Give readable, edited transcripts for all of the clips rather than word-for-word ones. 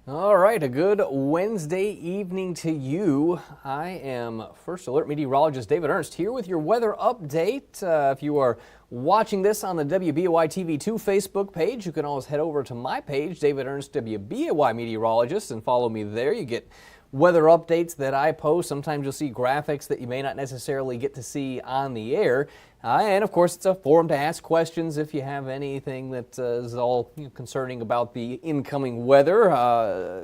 All right, a good Wednesday evening to you. I am First Alert meteorologist David Ernst here with your weather update. If you are watching this on the WBAY TV2 Facebook page, you can always head over to my page, David Ernst, WBAY meteorologist, and follow me there. You get weather updates that I post. Sometimes you'll see graphics that you may not necessarily get to see on the air. And of course, it's a forum to ask questions if you have anything that is all concerning about the incoming weather.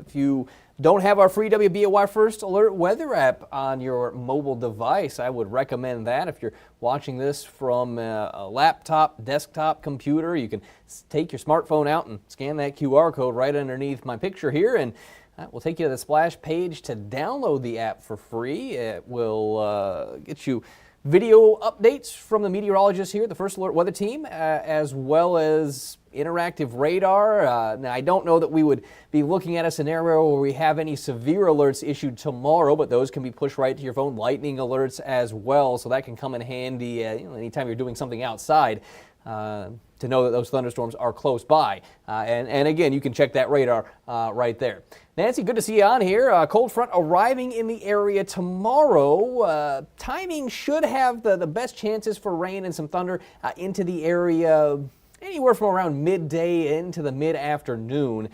If you don't have our free WBAY First Alert weather app on your mobile device, I would recommend that. If you're watching this from a laptop, desktop, computer, you can take your smartphone out and scan that QR code right underneath my picture here, and that will take you to the splash page to download the app for free. It will get you video updates from the meteorologists here, the First Alert weather team, as well as interactive radar. Now, I don't know that we would be looking at a scenario where we have any severe alerts issued tomorrow, but those can be pushed right to your phone. Lightning alerts as well, so that can come in handy anytime you're doing something outside. To know that those thunderstorms are close by. And again, you can check that radar right there. Nancy, good to see you on here. Cold front arriving in the area tomorrow. Timing should have the best chances for rain and some thunder into the area anywhere from around midday into the mid-afternoon.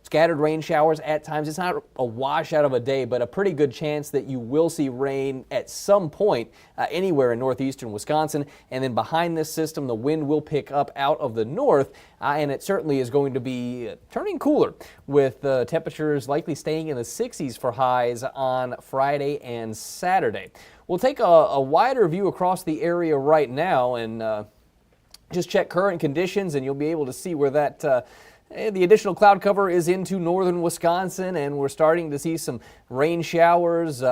Scattered rain showers at times. It's not a washout of a day, but a pretty good chance that you will see rain at some point anywhere in northeastern Wisconsin. And then behind this system, the wind will pick up out of the north, and it certainly is going to be turning cooler, with temperatures likely staying in the 60s for highs on Friday and Saturday. We'll take a wider view across the area right now and just check current conditions, and you'll be able to see where that the additional cloud cover is into northern Wisconsin, and we're starting to see some rain showers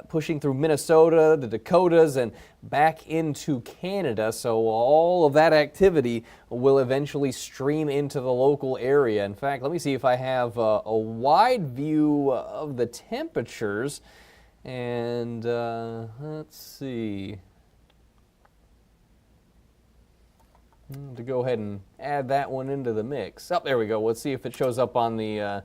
pushing through Minnesota, the Dakotas, and back into Canada. So all of that activity will eventually stream into the local area. In fact, let me see if I have a wide view of the temperatures, and let's see. To go ahead and add that one into the mix. Oh, there we go. Let's see if it shows up on the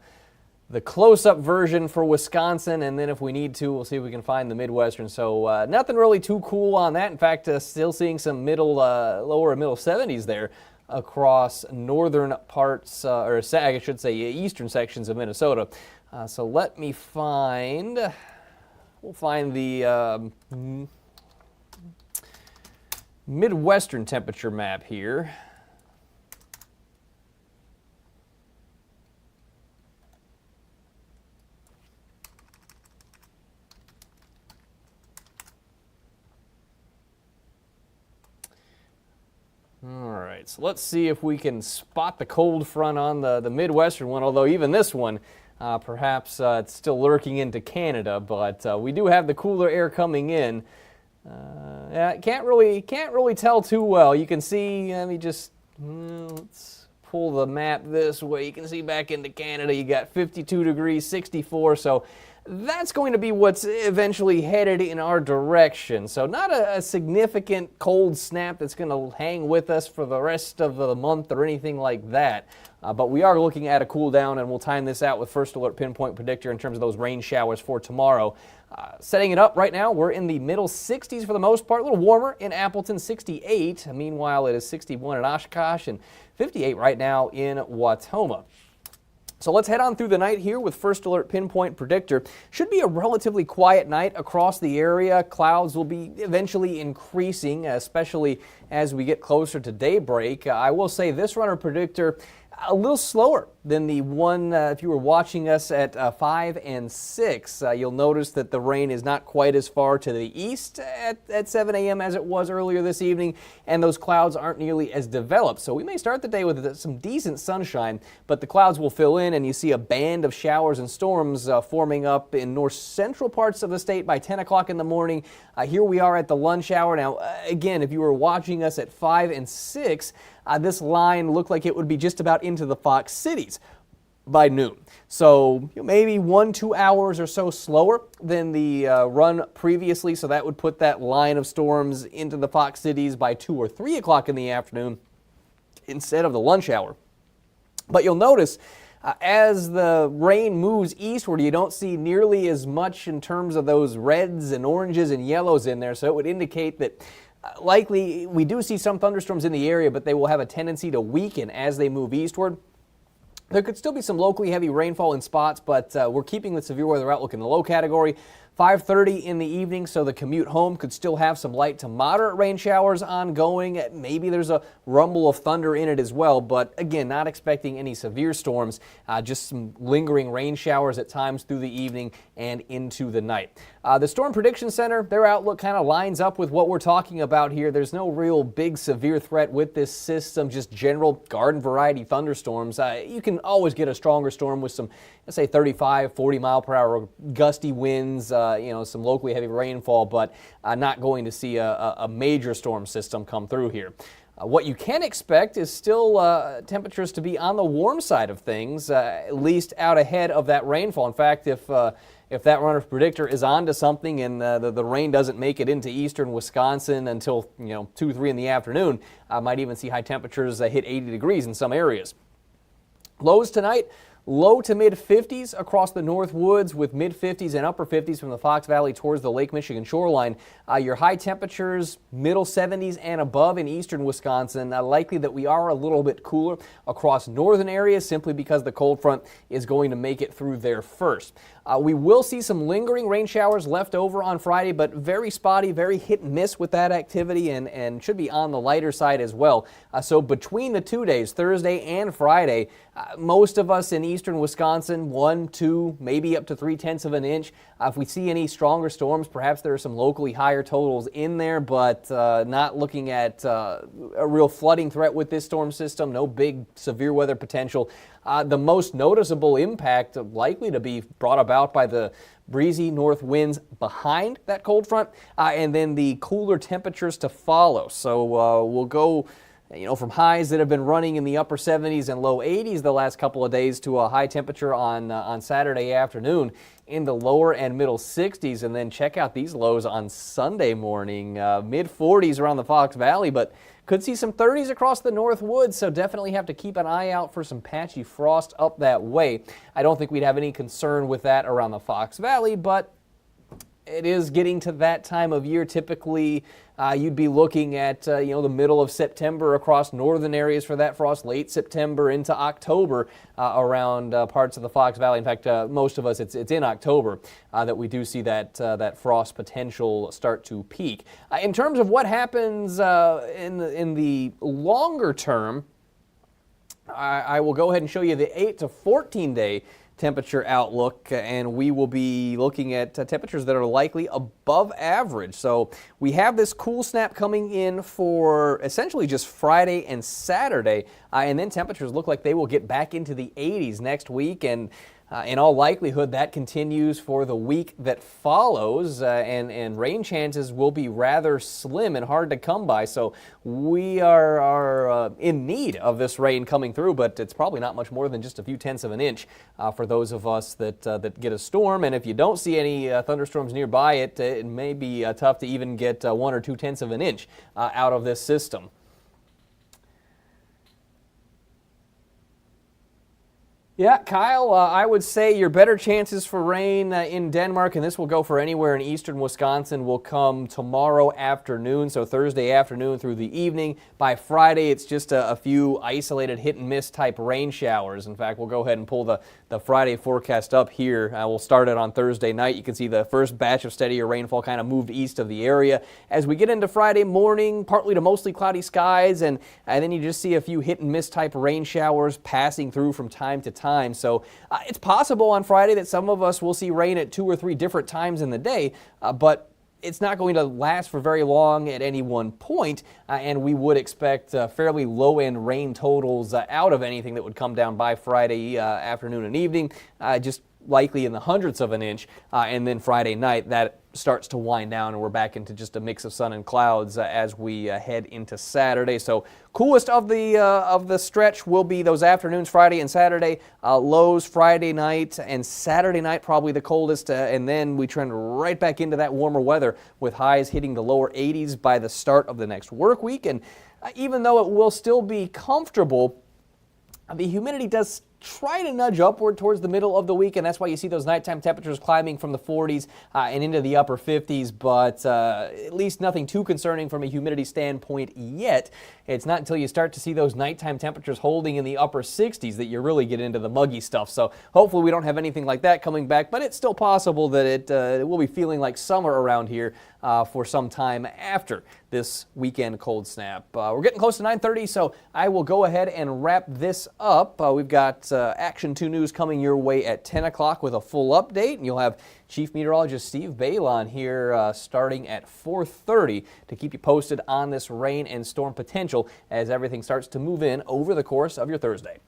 close-up version for Wisconsin, and then if we need to, we'll see if we can find the Midwestern. So nothing really too cool on that. In fact, still seeing some lower and middle 70s there across northern parts, or I should say eastern sections of Minnesota. So let me find, we'll find the Midwestern temperature map here. All right, so let's see if we can spot the cold front on the Midwestern one, although even this one, perhaps it's still lurking into Canada, but we do have the cooler air coming in. Yeah, can't really tell too well. You can see, let me just, let's pull the map this way. You can see back into Canada, you got 52 degrees, 64, so that's going to be what's eventually headed in our direction. So not a significant cold snap that's going to hang with us for the rest of the month or anything like that. But we are looking at a cool down, and we'll time this out with First Alert Pinpoint Predictor in terms of those rain showers for tomorrow. Setting it up right now, we're in the middle 60s for the most part, a little warmer in Appleton, 68. Meanwhile, it is 61 in Oshkosh and 58 right now in Wautoma. So let's head on through the night here with First Alert Pinpoint Predictor. Should be a relatively quiet night across the area. Clouds will be eventually increasing, especially as we get closer to daybreak. I will say this runner predictor a little slower than the one if you were watching us at 5 and 6. You'll notice that the rain is not quite as far to the east at 7 a.m. as it was earlier this evening, and those clouds aren't nearly as developed. So we may start the day with some decent sunshine, but the clouds will fill in, and you see a band of showers and storms forming up in north central parts of the state by 10 o'clock in the morning. Here we are at the lunch hour. Now, again, if you were watching us at 5 and 6, this line looked like it would be just about into the Fox cities by noon. So maybe 1-2 hours or so slower than the run previously. So that would put that line of storms into the Fox cities by 2 or 3 o'clock in the afternoon instead of the lunch hour. But you'll notice As the rain moves eastward, you don't see nearly as much in terms of those reds and oranges and yellows in there, so it would indicate that likely we do see some thunderstorms in the area, but they will have a tendency to weaken as they move eastward. There could still be some locally heavy rainfall in spots, but we're keeping the severe weather outlook in the low category. 5:30 in the evening, so the commute home could still have some light to moderate rain showers ongoing. Maybe there's a rumble of thunder in it as well, but again, not expecting any severe storms, just some lingering rain showers at times through the evening and into the night. The Storm Prediction Center, their outlook kind of lines up with what we're talking about here. There's no real big severe threat with this system, just general garden variety thunderstorms. You can always get a stronger storm with some, let's say, 35, 40 mile per hour gusty winds, some locally heavy rainfall, but not going to see a major storm system come through here. What you can expect is still temperatures to be on the warm side of things, at least out ahead of that rainfall. In fact, if that runner predictor is onto something and the rain doesn't make it into eastern Wisconsin until 2, 3 in the afternoon, might even see high temperatures hit 80 degrees in some areas. Lows tonight, low to mid 50s across the North Woods, with mid 50s and upper 50s from the Fox Valley towards the Lake Michigan shoreline. Your high temperatures, middle 70s and above in eastern Wisconsin. Likely that we are a little bit cooler across northern areas simply because the cold front is going to make it through there first. We will see some lingering rain showers left over on Friday, but very spotty, very hit and miss with that activity, and should be on the lighter side as well. So between the 2 days, Thursday and Friday, most of us in eastern Wisconsin, 1, 2, maybe up to 3/10 of an inch. If we see any stronger storms, perhaps there are some locally higher totals in there, but not looking at a real flooding threat with this storm system. No big severe weather potential. The most noticeable impact likely to be brought about by the breezy north winds behind that cold front, and then the cooler temperatures to follow. So we'll go from highs that have been running in the upper 70s and low 80s the last couple of days to a high temperature on Saturday afternoon in the lower and middle 60s, and then check out these lows on Sunday morning, mid 40s around the Fox Valley, but could see some 30s across the North Woods, so definitely have to keep an eye out for some patchy frost up that way. I don't think we'd have any concern with that around the Fox Valley, but it is getting to that time of year. Typically, you'd be looking at the middle of September across northern areas for that frost, late September into October around parts of the Fox Valley. In fact, most of us, it's in October that we do see that frost potential start to peak. In terms of what happens in the longer term, I will go ahead and show you the 8 to 14 day temperature outlook, and we will be looking at temperatures that are likely above average. So we have this cool snap coming in for essentially just Friday and Saturday, and then temperatures look like they will get back into the 80s next week, and in all likelihood that continues for the week that follows, and rain chances will be rather slim and hard to come by. So we are in need of this rain coming through, but it's probably not much more than just a few tenths of an inch for those of us that get a storm. And if you don't see any thunderstorms nearby, it may be tough to even get 1 or 2 tenths of an inch out of this system. Yeah, Kyle, I would say your better chances for rain in Denmark, and this will go for anywhere in eastern Wisconsin, will come tomorrow afternoon, so Thursday afternoon through the evening. By Friday, it's just a few isolated hit-and-miss type rain showers. In fact, we'll go ahead and pull the Friday forecast up here. We'll start it on Thursday night. You can see the first batch of steadier rainfall kind of moved east of the area. As we get into Friday morning, partly to mostly cloudy skies, and then you just see a few hit-and-miss type rain showers passing through from time to time. So it's possible on Friday that some of us will see rain at 2 or 3 different times in the day, but it's not going to last for very long at any one point, and we would expect fairly low-end rain totals out of anything that would come down by Friday afternoon and evening, just likely in the hundredths of an inch, and then Friday night that starts to wind down and we're back into just a mix of sun and clouds as we head into Saturday. So coolest of the stretch will be those afternoons Friday and Saturday, lows Friday night and Saturday night probably the coldest, and then we trend right back into that warmer weather with highs hitting the lower 80s by the start of the next work week. And even though it will still be comfortable, the humidity does try to nudge upward towards the middle of the week, and that's why you see those nighttime temperatures climbing from the 40s and into the upper 50s, but at least nothing too concerning from a humidity standpoint yet. It's not until you start to see those nighttime temperatures holding in the upper 60s that you really get into the muggy stuff. So hopefully we don't have anything like that coming back, but it's still possible that it will be feeling like summer around here for some time after this weekend cold snap. We're getting close to 9:30, so I will go ahead and wrap this up. We've got Action 2 News coming your way at 10 o'clock with a full update, and you'll have Chief Meteorologist Steve Baylon here starting at 4:30 to keep you posted on this rain and storm potential as everything starts to move in over the course of your Thursday.